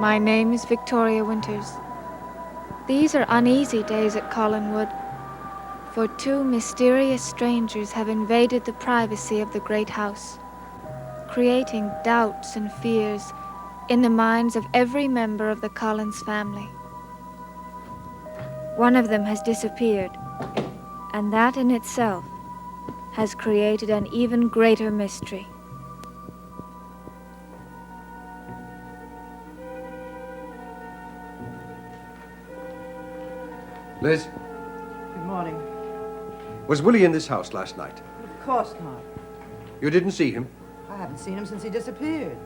My name is Victoria Winters. These are uneasy days at Collinwood, for two mysterious strangers have invaded the privacy of the great house, creating doubts and fears in the minds of every member of the Collins family. One of them has disappeared, and that in itself has created an even greater mystery. Liz? Good morning. Was Willie in this house last night? Of course not. You didn't see him? I haven't seen him since he disappeared.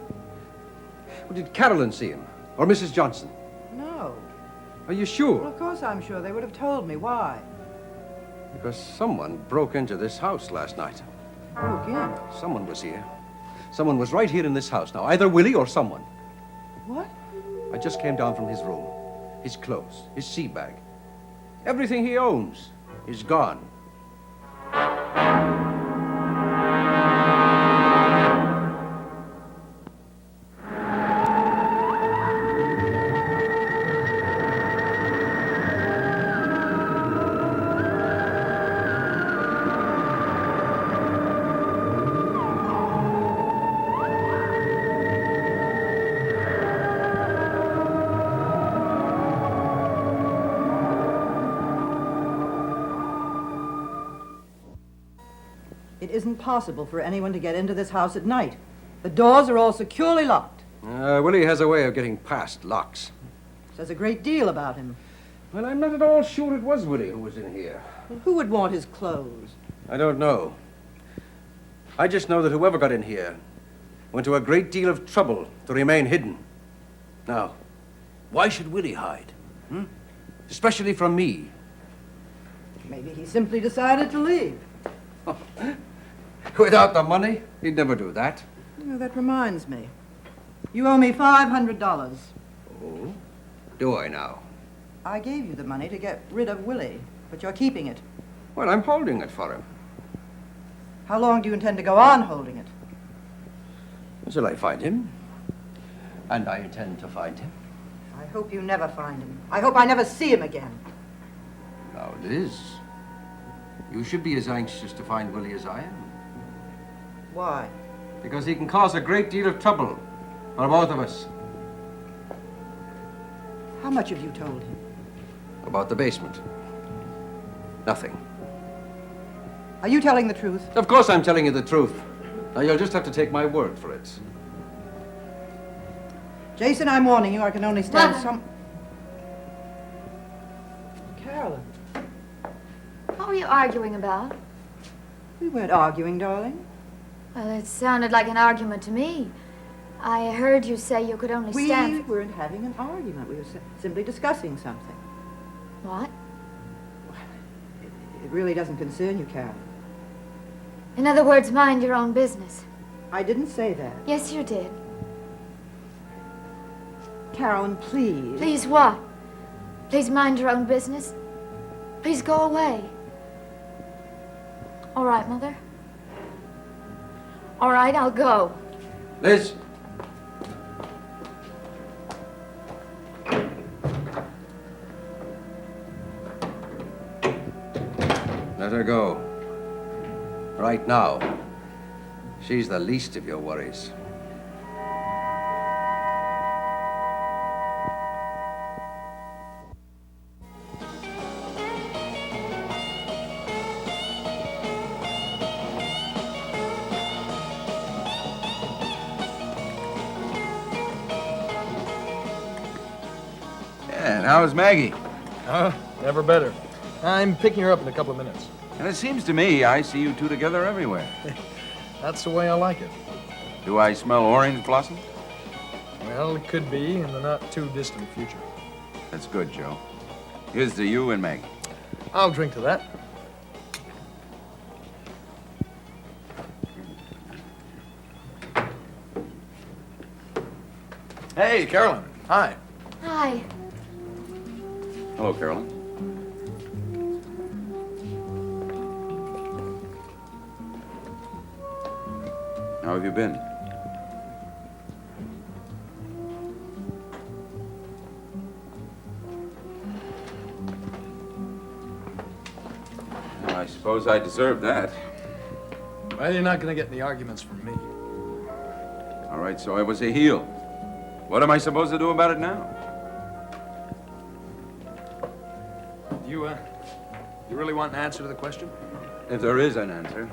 Well, did Carolyn see him? Or Mrs. Johnson? No. Are you Well, sure? of course I'm sure. They would have told me. Why? Because someone broke into this house last night. Broke in. Someone was here. Someone was right here in this house. Now, either Willie or someone. What? I just came down from his room. His clothes, his sea bag. Everything he owns is gone. It isn't possible for anyone to get into this house at night. The doors are all securely locked. Willie has a way of getting past locks. Says a great deal about him. Well, I'm not at all sure it was Willie who was in here. Well, who would want his clothes? I don't know. I just know that whoever got in here went to a great deal of trouble to remain hidden. Now, why should Willie hide? Especially from me. Maybe he simply decided to leave. Without the money, he'd never do that. You know, that reminds me. You owe me $500. Oh? Do I now? I gave you the money to get rid of Willie, but you're keeping it. Well, I'm holding it for him. How long do you intend to go on holding it? Until I find him. And I intend to find him. I hope you never find him. I hope I never see him again. Now, Liz, you should be as anxious to find Willie as I am. Why? Because he can cause a great deal of trouble for both of us. How much have you told him? About the basement. Nothing. Are you telling the truth? Of course I'm telling you the truth. Now, you'll just have to take my word for it. Jason, I'm warning you. I can only stand Mother. some... Carolyn, What were you arguing about? we weren't arguing, darling. Well, it sounded like an argument to me. I heard you say you could only We stand... weren't having an argument. We were simply discussing something. What? It really doesn't concern you, Carolyn. In other words, mind your own business. I didn't say that. Yes, you did. Carolyn, please. Please what? Please mind your own business? Please go away. All right, Mother. All right, I'll go. Liz! Let her go. Right now. She's the least of your worries. And how's Maggie? Never better. I'm picking her up in a couple of minutes. And it seems to me I see you two together everywhere. That's the way I like it. Do I smell orange blossom? Well, it could be in the not-too-distant future. That's good, Joe. Here's to you and Maggie. I'll drink to that. Hey, Carolyn. Hi. Hi. Hello, Carolyn. How have you been? I suppose I deserve that. Well, you're not going to get any arguments from me. All right, so I was a heel. What am I supposed to do about it now? You really want an answer to the question? If there is an answer,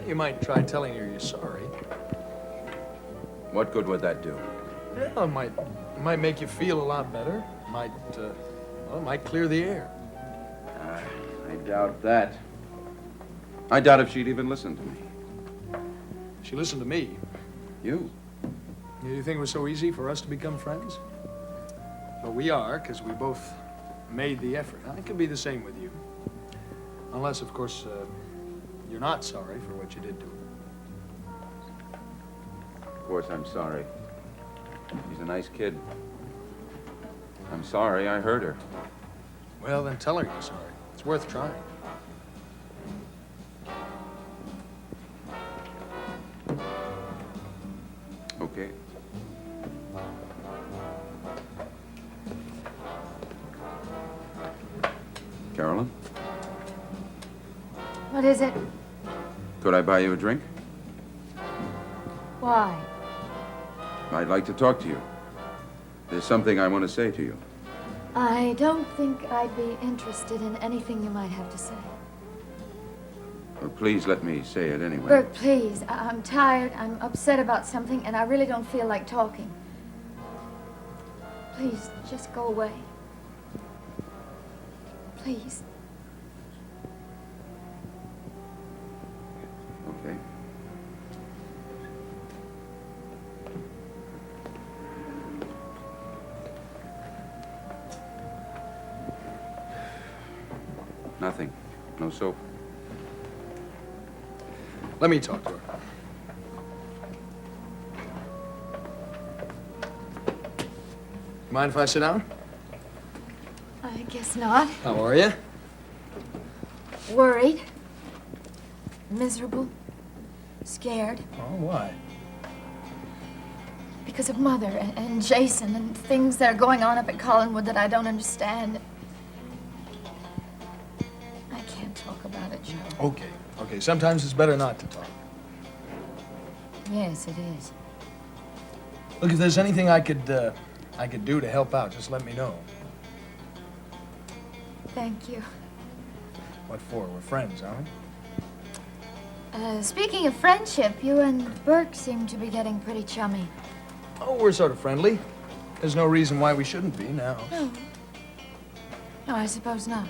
You might try telling her you're sorry. what good would that do? Well, it might make you feel a lot better. Might, well, it might clear the air. I doubt that. I doubt if she'd even listen to me. She listened to me. You? You think it was so easy for us to become friends? Well, we are, because we both made the effort. Now, it could be the same with you. Unless, of course, you're not sorry for what you did to her. Of course, I'm sorry. She's a nice kid. I'm sorry I hurt her. Well, then tell her you're sorry. It's worth trying. Okay. Carolyn, What is it? could I buy you a drink? Why? I'd like to talk to you. There's something I want to say to you. I don't think I'd be interested in anything you might have to say. Well, please let me say it anyway. Burke, please. I'm tired. I'm upset about something, and I really don't feel like talking. Please, just go away. Please. Okay. Nothing. No soap. Let me talk to her. Mind if I sit down? I guess not. How are you? Worried. Miserable. Scared. Oh, why? Because of Mother and Jason and things that are going on up at Collinwood that I don't understand. I can't talk about it, Joe. Okay. Sometimes it's better not to talk. Yes, it is. Look, if there's anything I could do to help out, just let me know. Thank you. What for? We're friends, aren't we? Speaking of friendship, you and Burke seem to be getting pretty chummy. Oh, we're sort of friendly. There's no reason why we shouldn't be now. No, I suppose not.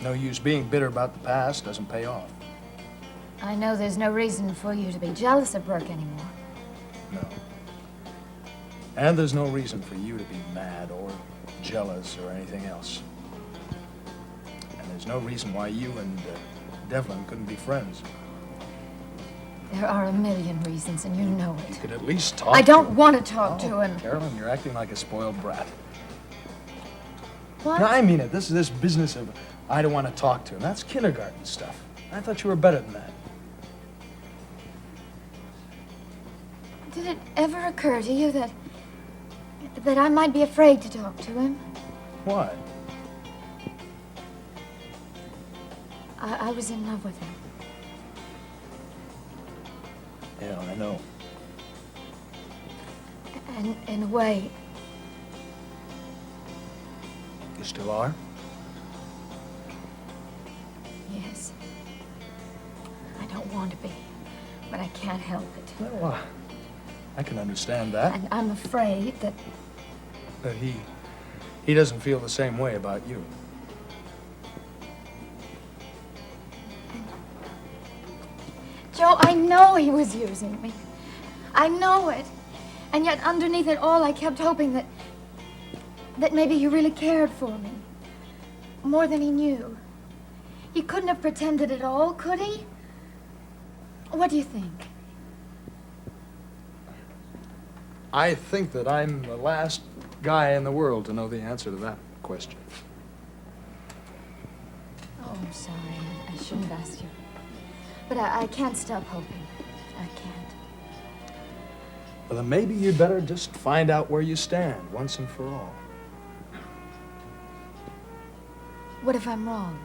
No use being bitter about the past. Doesn't pay off. I know there's no reason for you to be jealous of Burke anymore. No. And there's no reason for you to be mad or jealous or anything else. And there's no reason why you and Devlin couldn't be friends. There are a million reasons, and you know You it. could at least talk I to don't him. want to talk to him. Carolyn, you're acting like a spoiled brat. What? No, I mean it. This business of I don't want to talk to him. That's kindergarten stuff. I thought you were better than that. Did it ever occur to you that I might be afraid to talk to him? Why? I was in love with him. Yeah, I know. And in a way, You still are? yes. I don't want to be, but I can't help it. Well, I can understand that. And I'm afraid that That he doesn't feel the same way about you. Joe, I know he was using me. I know it. And yet underneath it all, I kept hoping that maybe he really cared for me. More than he knew. He couldn't have pretended at all, could he? What do you think? I think that I'm the last guy in the world to know the answer to that question. Oh, I'm sorry. I shouldn't have asked you. But I can't stop hoping. I can't. Well, then maybe you'd better just find out where you stand once and for all. What if I'm wrong?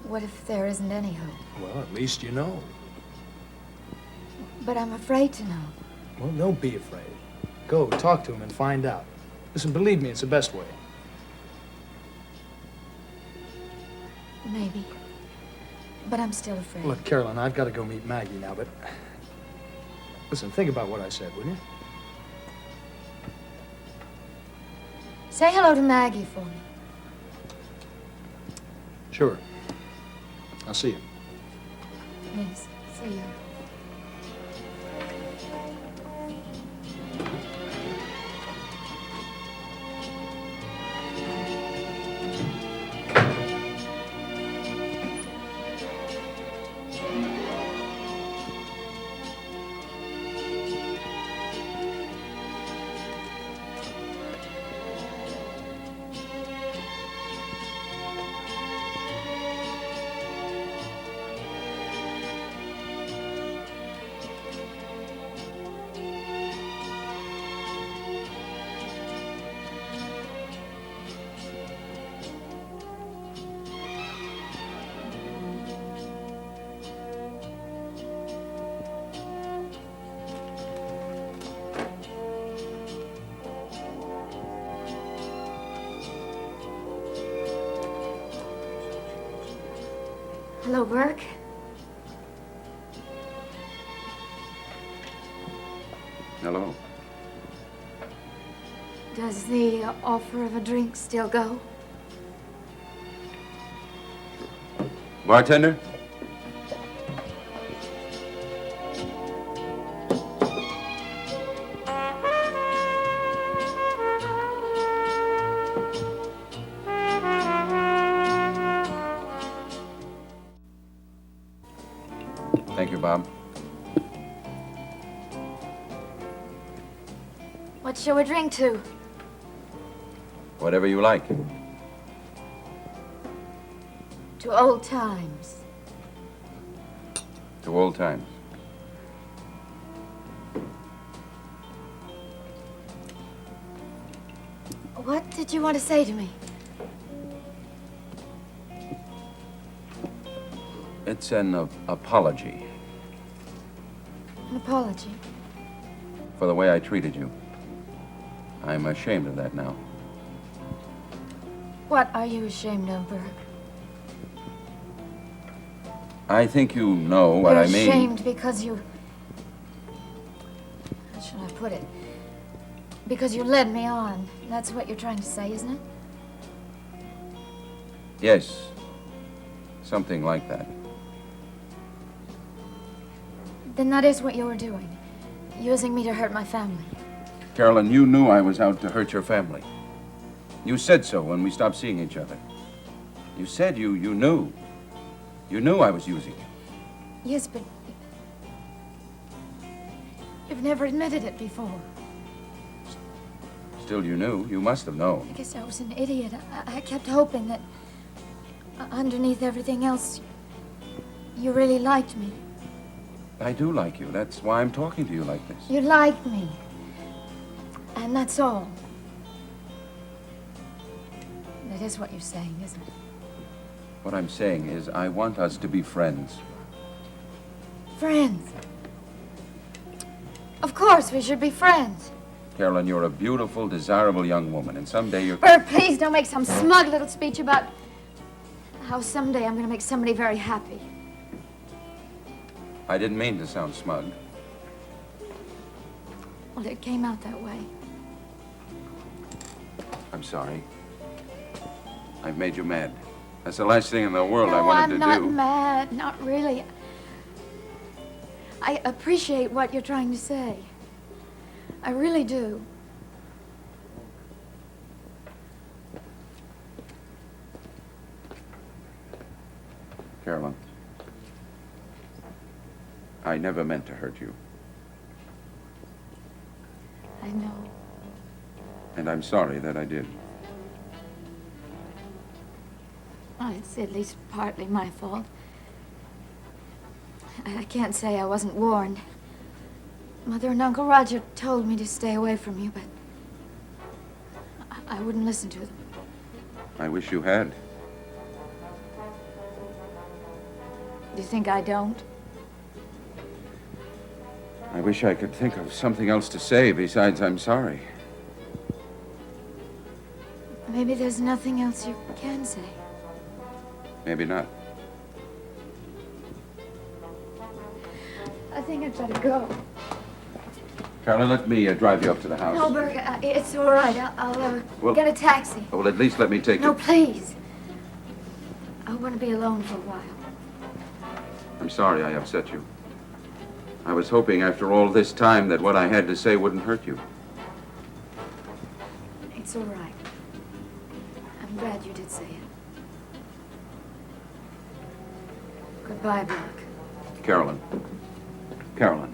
What if there isn't any hope? Well, at least you know. But I'm afraid to know. Well, don't be afraid. Go, talk to him and find out. Listen, believe me, it's the best way. Maybe. But I'm still afraid. Look, Carolyn, I've got to go meet Maggie now, but... Listen, think about what I said, will you? Say hello to Maggie for me. Sure. I'll see you. Yes, see you. Hello, Burke. Hello. Does the offer of a drink still go? Bartender? Thank you, Bob. What shall we drink to? Whatever you like. To old times. To old times. What did you want to say to me? It's an apology An apology. for the way I treated you. I'm ashamed of that now. What are you ashamed of, Burke? I think you know what You're I mean. ashamed because you... How shall I put it? Because you led me on. That's what you're trying to say, isn't it? Yes. Something like that. Then that is what you were doing. Using me to hurt my family. Carolyn, you knew I was out to hurt your family. You said so when we stopped seeing each other. You said you knew. You knew I was using you. Yes, but... You've never admitted it before. Still, you knew. You must have known. I guess I was an idiot. I kept hoping that underneath everything else, you really liked me. I do like you. That's why I'm talking to you like this. You liked me. And that's all. That is what you're saying, isn't it? What I'm saying is I want us to be friends. Friends. Of course, we should be friends. Carolyn, you're a beautiful, desirable young woman, and someday you're... Bert, please don't make some smug little speech about how someday I'm going to make somebody very happy. I didn't mean to sound smug. Well, it came out that way. I'm sorry. I've made you mad. That's the last thing in the world I No, wanted to I'm do. not mad. Not really. I appreciate what you're trying to say. I really do. Carolyn, I never meant to hurt you. I know. And I'm sorry that I did. Well, it's at least partly my fault. I can't say I wasn't warned. Mother and Uncle Roger told me to stay away from you, but I wouldn't listen to them. I wish you had. Do you think I don't? I wish I could think of something else to say besides I'm sorry. Maybe there's nothing else you can say. Maybe not. I think I'd better go. Carolyn, let me drive you up to the house. No, Burke, it's all right. I'll Well- get a taxi. Well, at least let me take No, you. please. I want to be alone for a while. I'm sorry I upset you. I was hoping after all this time that what I had to say wouldn't hurt you. It's all right. I'm glad you did say it. Goodbye, Burke. Carolyn. Carolyn.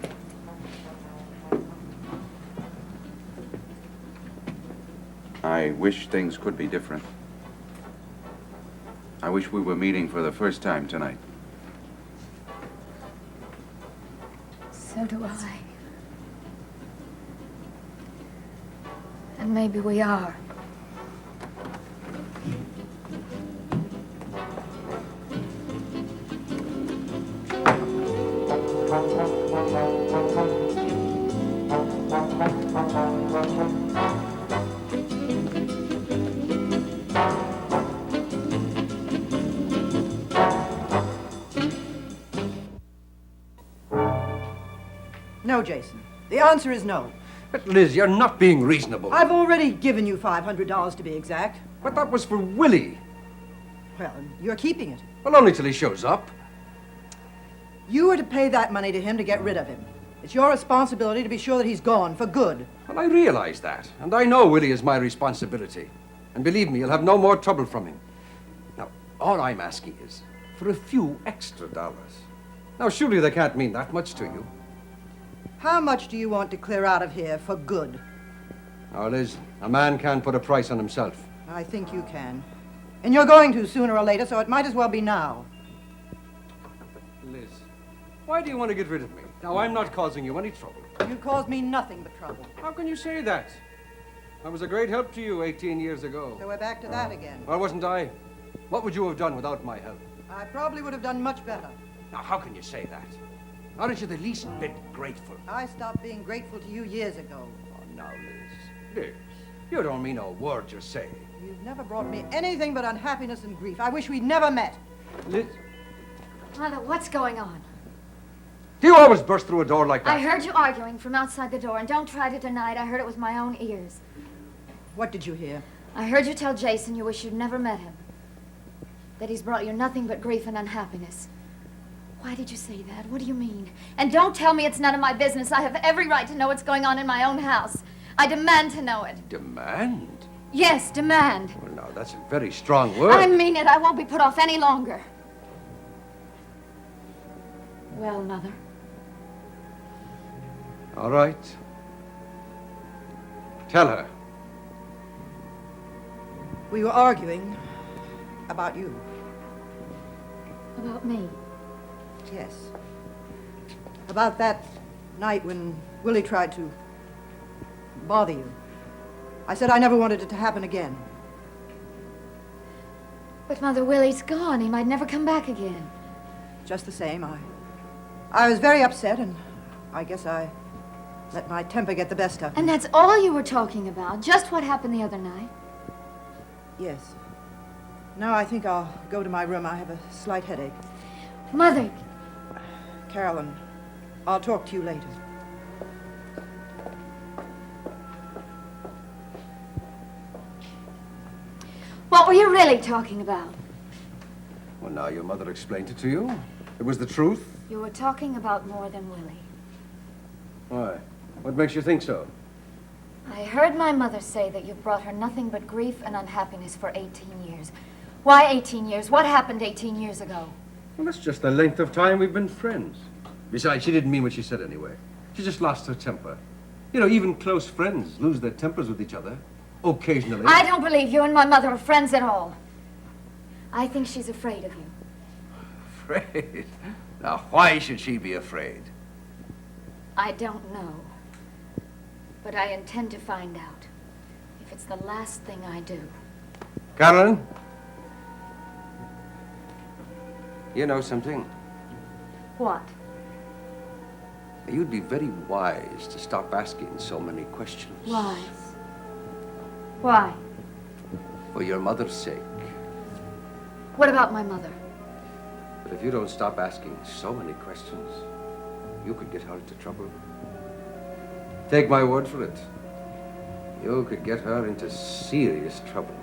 I wish things could be different. I wish we were meeting for the first time tonight. So do I. And maybe we are. No, Jason. The answer is no. But Liz, you're not being reasonable. I've already given you $500 to be exact. But that was for Willie. Well, you're keeping it. Well, only till he shows up. You were to pay that money to him to get rid of him. It's your responsibility to be sure that he's gone for good. Well, I realize that. And I know Willie is my responsibility. And believe me, you'll have no more trouble from him. Now, all I'm asking is for a few extra dollars. Now, surely they can't mean that much to you. How much do you want to clear out of here for good? Now, Liz, a man can't put a price on himself. I think you can. And you're going to sooner or later, so it might as well be now. Liz, why do you want to get rid of me? Now, I'm not causing you any trouble. You caused me nothing but trouble. How can you say that? I was a great help to you 18 years ago. So we're back to that again. Well, wasn't I? What would you have done without my help? I probably would have done much better. Now, how can you say that? Aren't you the least bit grateful? I stopped being grateful to you years ago. Oh, now, Liz. Liz, you don't mean a word you're saying. You've never brought me anything but unhappiness and grief. I wish we'd never met. Liz, Mother, what's going on? do you always burst through a door like that? I heard you arguing from outside the door, and don't try to deny it. I heard it with my own ears. What did you hear? I heard you tell Jason you wish you'd never met him. That he's brought you nothing but grief and unhappiness. Why did you say that? What do you mean? And don't tell me it's none of my business. I have every right to know what's going on in my own house. I demand to know it. Demand? Yes, demand. Well, now, that's a very strong word. I mean it. I won't be put off any longer. Well, Mother. All right. Tell her. We were arguing about you. About me. Yes. About that night when Willie tried to bother you. I said I never wanted it to happen again. But, Mother, Willie's gone. He might never come back again. Just the same, I was very upset, and I guess I let my temper get the best of me. And that's all you were talking about? Just what happened the other night? Yes. Now I think I'll go to my room. I have a slight headache. Mother! Carolyn, I'll talk to you later. What were you really talking about? Well, now your mother explained it to you. It was the truth. You were talking about more than Willie. Why? What makes you think so? I heard my mother say that you brought her nothing but grief and unhappiness for 18 years. Why 18 years? What happened 18 years ago? Well, that's just the length of time we've been friends. Besides, she didn't mean what she said anyway. She just lost her temper. You know, even close friends lose their tempers with each other. Occasionally. I don't believe you and my mother are friends at all. I think she's afraid of you. Afraid? Now, why should she be afraid? I don't know. But I intend to find out. If it's the last thing I do. Carolyn? You know something? What? You'd be very wise to stop asking so many questions. Wise. Why? For your mother's sake. What about my mother? But if you don't stop asking so many questions, you could get her into trouble. Take my word for it. You could get her into serious trouble.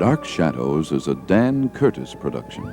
Dark Shadows is a Dan Curtis production.